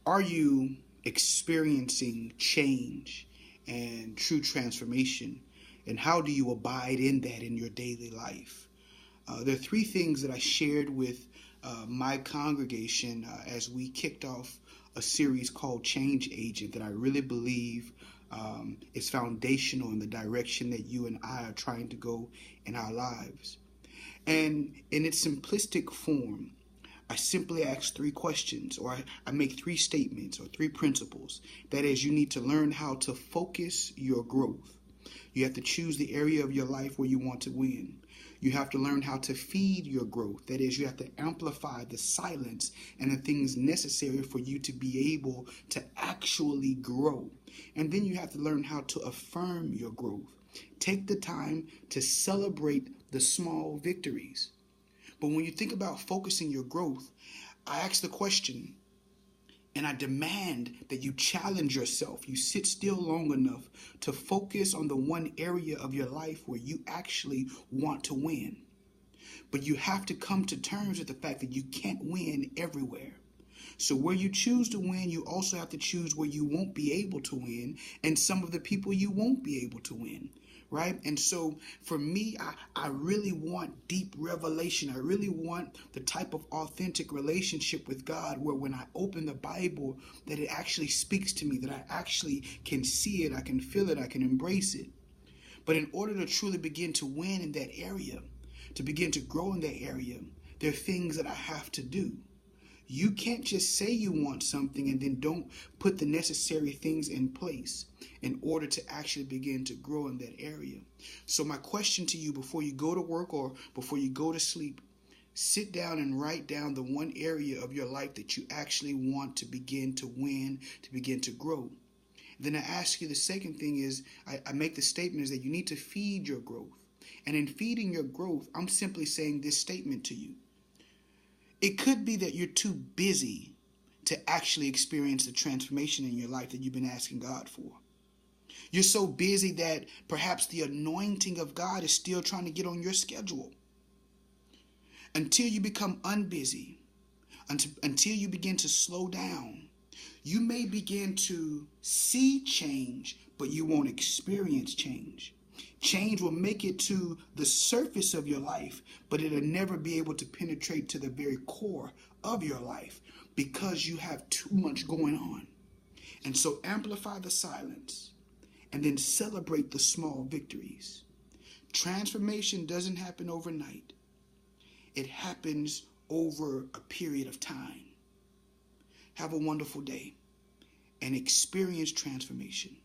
Are you experiencing change and true transformation? And how do you abide in that in your daily life? There are three things that I shared with my congregation as we kicked off a series called Change Agent that I really believe is foundational in the direction that you and I are trying to go in our lives. And in its simplistic form, I simply ask three questions, or I make three statements or three principles. That is, you need to learn how to focus your growth. You have to choose the area of your life where you want to win. You have to learn how to feed your growth. That is, you have to amplify the silence and the things necessary for you to be able to actually grow. And then you have to learn how to affirm your growth. Take the time to celebrate the small victories. But when you think about focusing your growth, I ask the question and I demand that you challenge yourself. You sit still long enough to focus on the one area of your life where you actually want to win. But you have to come to terms with the fact that you can't win everywhere. So where you choose to win, you also have to choose where you won't be able to win and some of the people you won't be able to win. Right? And so for me, I really want deep revelation. I really want the type of authentic relationship with God where when I open the Bible, that it actually speaks to me, that I actually can see it, I can feel it, I can embrace it. But in order to truly begin to win in that area, to begin to grow in that area, there are things that I have to do. You can't just say you want something and then don't put the necessary things in place in order to actually begin to grow in that area. So my question to you before you go to work or before you go to sleep, sit down and write down the one area of your life that you actually want to begin to win, to begin to grow. Then I ask you the second thing is, I make the statement is that you need to feed your growth. And in feeding your growth, I'm simply saying this statement to you. It could be that you're too busy to actually experience the transformation in your life that you've been asking God for. You're so busy that perhaps the anointing of God is still trying to get on your schedule. Until you become unbusy, until you begin to slow down, you may begin to see change, but you won't experience change. Change will make it to the surface of your life, but it'll never be able to penetrate to the very core of your life because you have too much going on. And so amplify the silence and then celebrate the small victories. Transformation doesn't happen overnight. It happens over a period of time. Have a wonderful day and experience transformation.